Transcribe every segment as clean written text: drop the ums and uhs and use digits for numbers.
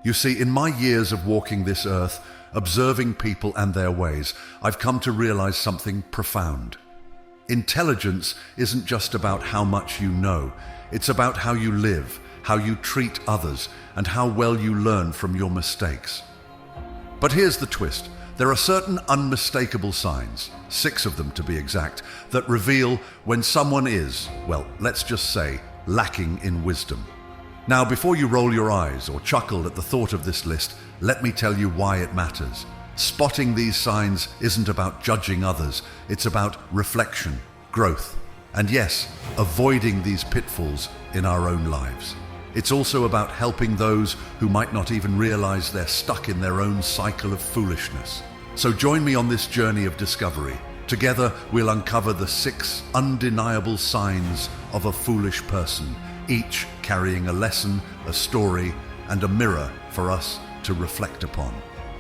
You see, in my years of walking this earth, observing people and their ways, I've come to realize something profound. Intelligence isn't just about how much you know, it's about how you live, how you treat others, and how well you learn from your mistakes. But here's the twist. There are certain unmistakable signs, 6 of them to be exact, that reveal when someone is, well, let's just say, lacking in wisdom. Now, before you roll your eyes or chuckle at the thought of this list, let me tell you why it matters. Spotting these signs isn't about judging others, it's about reflection, growth, and yes, avoiding these pitfalls in our own lives. It's also about helping those who might not even realize they're stuck in their own cycle of foolishness. So join me on this journey of discovery. Together, we'll uncover the 6 undeniable signs of a foolish person, each carrying a lesson, a story, and a mirror for us to reflect upon.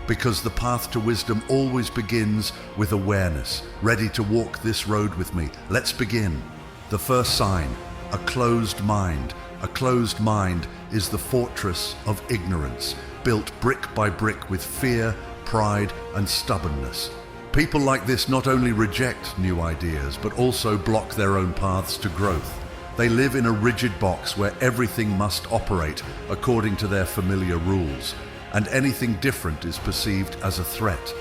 Because the path to wisdom always begins with awareness. Ready to walk this road with me? Let's begin. The first sign, a closed mind. A closed mind is the fortress of ignorance, built brick by brick with fear, pride, and stubbornness. People like this not only reject new ideas, but also block their own paths to growth. They live in a rigid box where everything must operate according to their familiar rules, and anything different is perceived as a threat.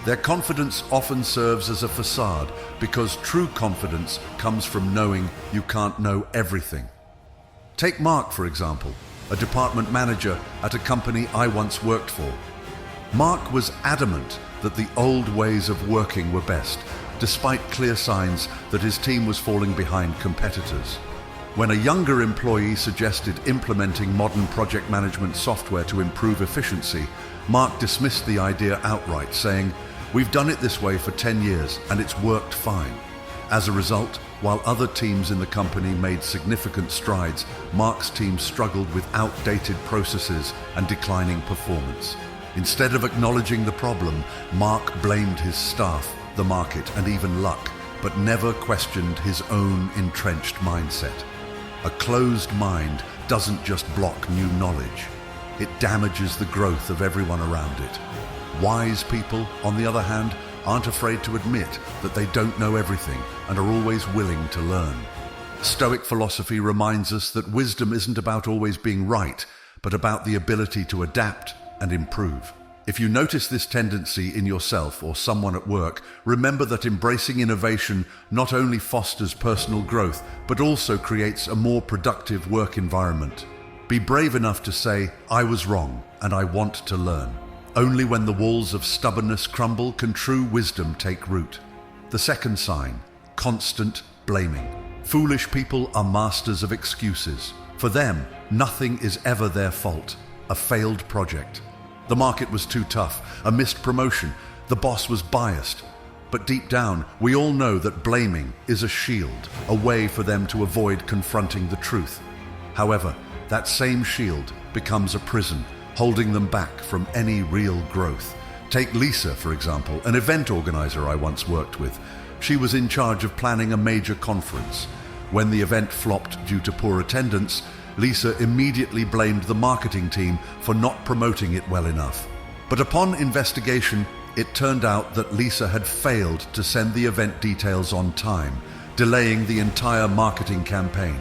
Their confidence often serves as a facade, because true confidence comes from knowing you can't know everything. Take Mark, for example, a department manager at a company I once worked for. Mark was adamant that the old ways of working were best, despite clear signs that his team was falling behind competitors. When a younger employee suggested implementing modern project management software to improve efficiency, Mark dismissed the idea outright, saying, "We've done it this way for 10 years and it's worked fine." As a result, while other teams in the company made significant strides, Mark's team struggled with outdated processes and declining performance. Instead of acknowledging the problem, Mark blamed his staff, the market, and even luck, but never questioned his own entrenched mindset. A closed mind doesn't just block new knowledge, it damages the growth of everyone around it. Wise people, on the other hand, aren't afraid to admit that they don't know everything and are always willing to learn. Stoic philosophy reminds us that wisdom isn't about always being right, but about the ability to adapt and improve. If you notice this tendency in yourself or someone at work, remember that embracing innovation not only fosters personal growth, but also creates a more productive work environment. Be brave enough to say, "I was wrong, and I want to learn." Only when the walls of stubbornness crumble can true wisdom take root. The second sign, constant blaming. Foolish people are masters of excuses. For them, nothing is ever their fault. A failed project. The market was too tough, a missed promotion, the boss was biased. But deep down, we all know that blaming is a shield, a way for them to avoid confronting the truth. However, that same shield becomes a prison, holding them back from any real growth. Take Lisa, for example, an event organizer I once worked with. She was in charge of planning a major conference. When the event flopped due to poor attendance, Lisa immediately blamed the marketing team for not promoting it well enough. But upon investigation, it turned out that Lisa had failed to send the event details on time, delaying the entire marketing campaign.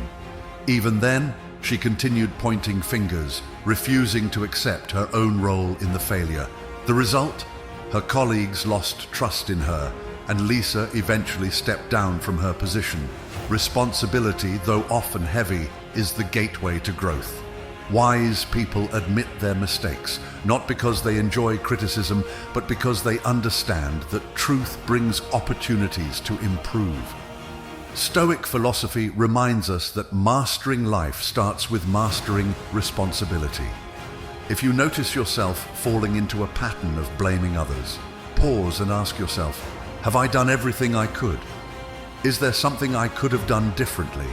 Even then, she continued pointing fingers, refusing to accept her own role in the failure. The result? Her colleagues lost trust in her, and Lisa eventually stepped down from her position. Responsibility, though often heavy, is the gateway to growth. Wise people admit their mistakes, not because they enjoy criticism, but because they understand that truth brings opportunities to improve. Stoic philosophy reminds us that mastering life starts with mastering responsibility. If you notice yourself falling into a pattern of blaming others, pause and ask yourself, have I done everything I could? Is there something I could have done differently?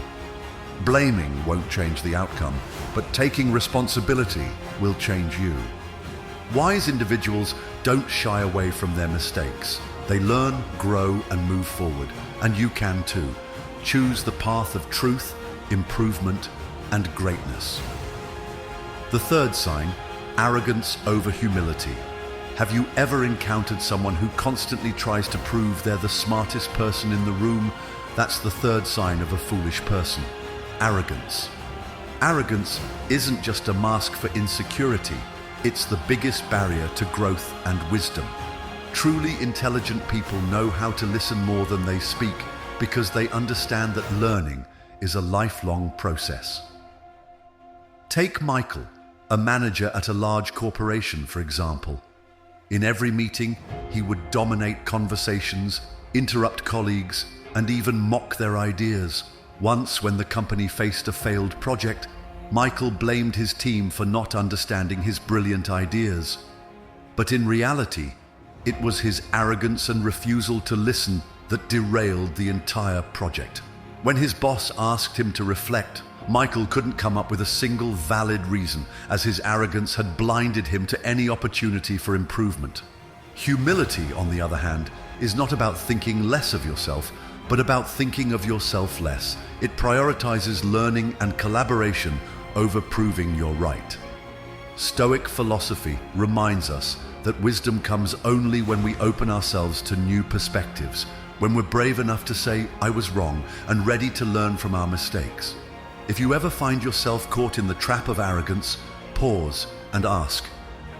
Blaming won't change the outcome, but taking responsibility will change you. Wise individuals don't shy away from their mistakes. They learn, grow, and move forward, and you can too. Choose the path of truth, improvement, and greatness. The third sign, arrogance over humility. Have you ever encountered someone who constantly tries to prove they're the smartest person in the room? That's the third sign of a foolish person. Arrogance. Arrogance isn't just a mask for insecurity, it's the biggest barrier to growth and wisdom. Truly intelligent people know how to listen more than they speak because they understand that learning is a lifelong process. Take Michael, a manager at a large corporation, for example. In every meeting, he would dominate conversations, interrupt colleagues, and even mock their ideas. Once, when the company faced a failed project, Michael blamed his team for not understanding his brilliant ideas. But in reality, it was his arrogance and refusal to listen that derailed the entire project. When his boss asked him to reflect, Michael couldn't come up with a single valid reason, as his arrogance had blinded him to any opportunity for improvement. Humility, on the other hand, is not about thinking less of yourself, but about thinking of yourself less. It prioritizes learning and collaboration over proving you're right. Stoic philosophy reminds us that wisdom comes only when we open ourselves to new perspectives, when we're brave enough to say, "I was wrong," and ready to learn from our mistakes. If you ever find yourself caught in the trap of arrogance, pause and ask,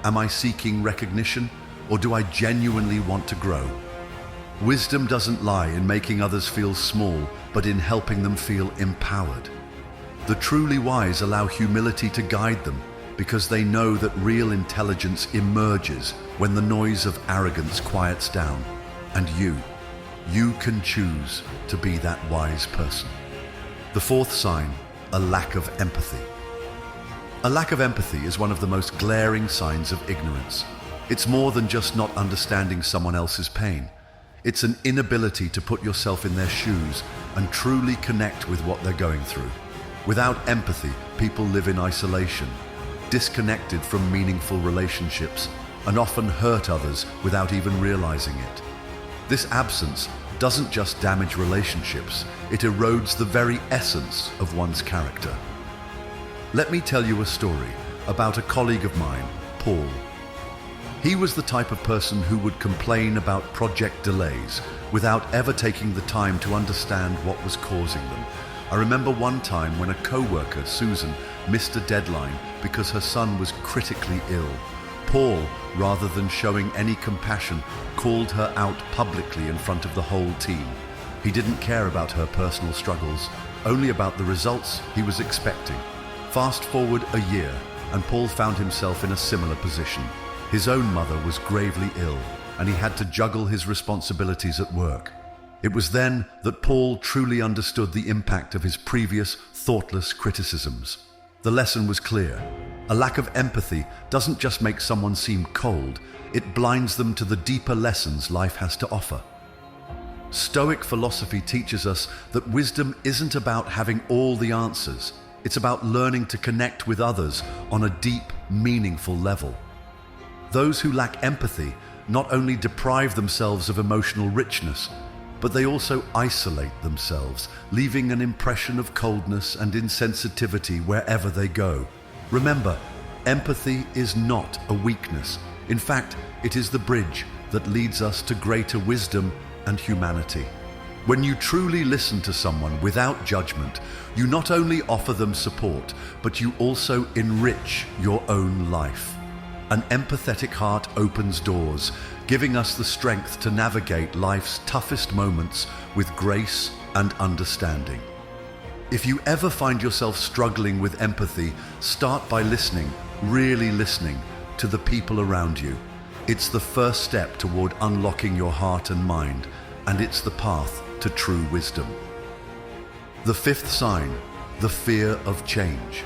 am I seeking recognition, or do I genuinely want to grow? Wisdom doesn't lie in making others feel small, but in helping them feel empowered. The truly wise allow humility to guide them because they know that real intelligence emerges when the noise of arrogance quiets down. And you can choose to be that wise person. The fourth sign, a lack of empathy. A lack of empathy is one of the most glaring signs of ignorance. It's more than just not understanding someone else's pain. It's an inability to put yourself in their shoes and truly connect with what they're going through. Without empathy, people live in isolation, disconnected from meaningful relationships, and often hurt others without even realizing it. This absence doesn't just damage relationships, it erodes the very essence of one's character. Let me tell you a story about a colleague of mine, Paul. He was the type of person who would complain about project delays without ever taking the time to understand what was causing them. I remember one time when a co-worker, Susan, missed a deadline because her son was critically ill. Paul, rather than showing any compassion, called her out publicly in front of the whole team. He didn't care about her personal struggles, only about the results he was expecting. Fast forward a year, and Paul found himself in a similar position. His own mother was gravely ill, and he had to juggle his responsibilities at work. It was then that Paul truly understood the impact of his previous thoughtless criticisms. The lesson was clear. A lack of empathy doesn't just make someone seem cold, it blinds them to the deeper lessons life has to offer. Stoic philosophy teaches us that wisdom isn't about having all the answers. It's about learning to connect with others on a deep, meaningful level. Those who lack empathy not only deprive themselves of emotional richness, but they also isolate themselves, leaving an impression of coldness and insensitivity wherever they go. Remember, empathy is not a weakness. In fact, it is the bridge that leads us to greater wisdom and humanity. When you truly listen to someone without judgment, you not only offer them support, but you also enrich your own life. An empathetic heart opens doors, giving us the strength to navigate life's toughest moments with grace and understanding. If you ever find yourself struggling with empathy, start by listening, really listening, to the people around you. It's the first step toward unlocking your heart and mind, and it's the path to true wisdom. The fifth sign, the fear of change.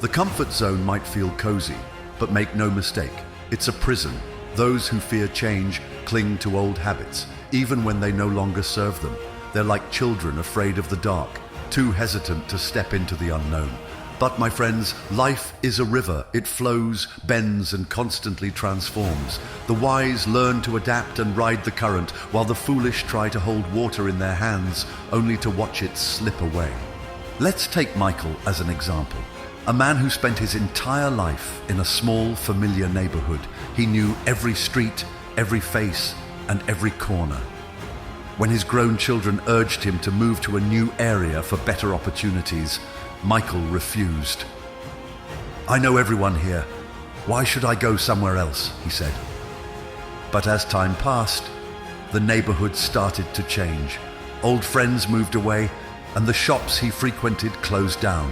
The comfort zone might feel cozy, but make no mistake, it's a prison. Those who fear change cling to old habits, even when they no longer serve them. They're like children afraid of the dark, too hesitant to step into the unknown. But my friends, life is a river. It flows, bends, and constantly transforms. The wise learn to adapt and ride the current, while the foolish try to hold water in their hands, only to watch it slip away. Let's take Michael as an example. A man who spent his entire life in a small, familiar neighborhood. He knew every street, every face, and every corner. When his grown children urged him to move to a new area for better opportunities, Michael refused. "I know everyone here. Why should I go somewhere else?" he said. But as time passed, the neighborhood started to change. Old friends moved away, and the shops he frequented closed down.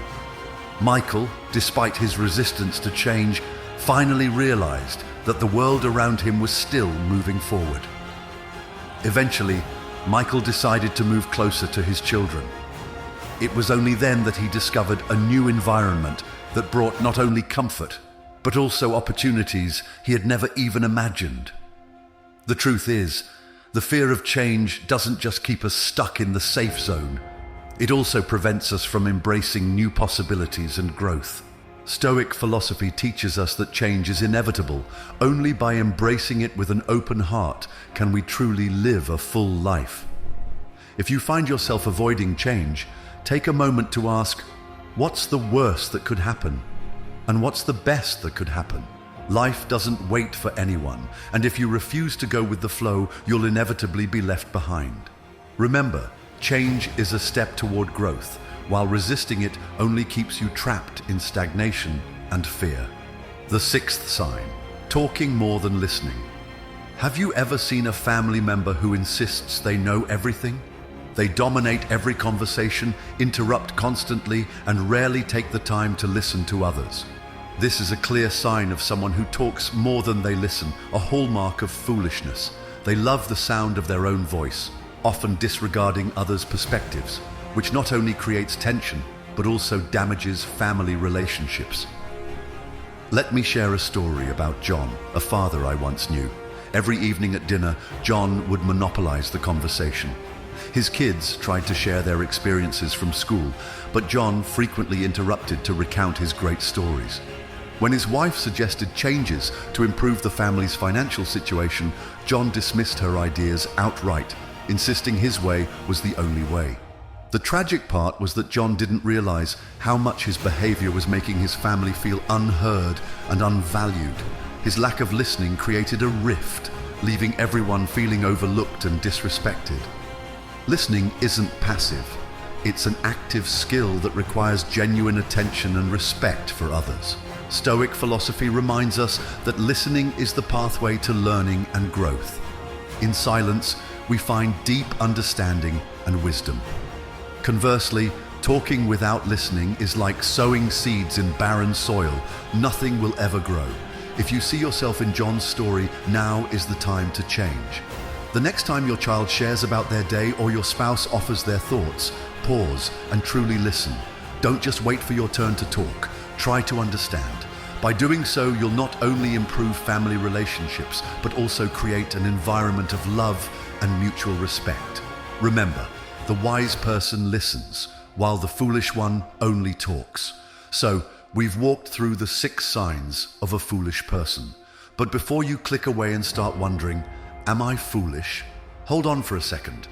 Michael, despite his resistance to change, finally realized that the world around him was still moving forward. Eventually, Michael decided to move closer to his children. It was only then that he discovered a new environment that brought not only comfort, but also opportunities he had never even imagined. The truth is, the fear of change doesn't just keep us stuck in the safe zone. It also prevents us from embracing new possibilities and growth. Stoic philosophy teaches us that change is inevitable. Only by embracing it with an open heart can we truly live a full life. If you find yourself avoiding change, take a moment to ask, what's the worst that could happen? And what's the best that could happen? Life doesn't wait for anyone, and if you refuse to go with the flow, you'll inevitably be left behind. Remember, change is a step toward growth, while resisting it only keeps you trapped in stagnation and fear. The sixth sign, talking more than listening. Have you ever seen a family member who insists they know everything? They dominate every conversation, interrupt constantly, and rarely take the time to listen to others. This is a clear sign of someone who talks more than they listen, a hallmark of foolishness. They love the sound of their own voice, often disregarding others' perspectives, which not only creates tension, but also damages family relationships. Let me share a story about John, a father I once knew. Every evening at dinner, John would monopolize the conversation. His kids tried to share their experiences from school, but John frequently interrupted to recount his great stories. When his wife suggested changes to improve the family's financial situation, John dismissed her ideas outright, insisting his way was the only way. The tragic part was that John didn't realize how much his behavior was making his family feel unheard and unvalued. His lack of listening created a rift, leaving everyone feeling overlooked and disrespected. Listening isn't passive. It's an active skill that requires genuine attention and respect for others. Stoic philosophy reminds us that listening is the pathway to learning and growth. In silence, we find deep understanding and wisdom. Conversely, talking without listening is like sowing seeds in barren soil. Nothing will ever grow. If you see yourself in John's story, now is the time to change. The next time your child shares about their day or your spouse offers their thoughts, pause and truly listen. Don't just wait for your turn to talk. Try to understand. By doing so, you'll not only improve family relationships, but also create an environment of love and mutual respect. Remember, the wise person listens, while the foolish one only talks. So, we've walked through the 6 signs of a foolish person. But before you click away and start wondering, am I foolish? Hold on for a second.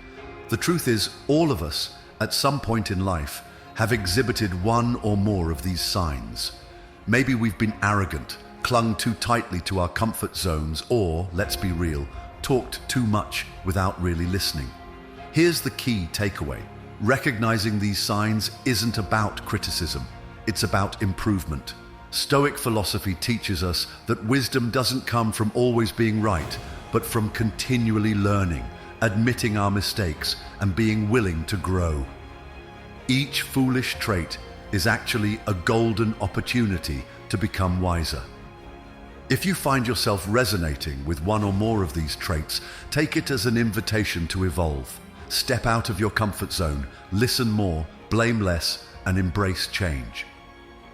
The truth is, all of us, at some point in life, have exhibited one or more of these signs. Maybe we've been arrogant, clung too tightly to our comfort zones, or, let's be real, talked too much without really listening. Here's the key takeaway. Recognizing these signs isn't about criticism, it's about improvement. Stoic philosophy teaches us that wisdom doesn't come from always being right, but from continually learning, admitting our mistakes, and being willing to grow. Each foolish trait is actually a golden opportunity to become wiser. If you find yourself resonating with one or more of these traits, take it as an invitation to evolve. Step out of your comfort zone, listen more, blame less, and embrace change.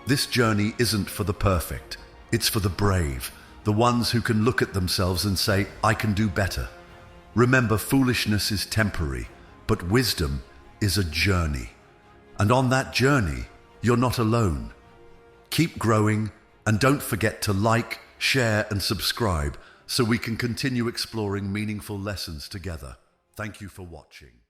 This journey isn't for the perfect, it's for the brave, the ones who can look at themselves and say, I can do better. Remember, foolishness is temporary, but wisdom is a journey. And on that journey, you're not alone. Keep growing, and don't forget to like, share, and subscribe so we can continue exploring meaningful lessons together. Thank you for watching.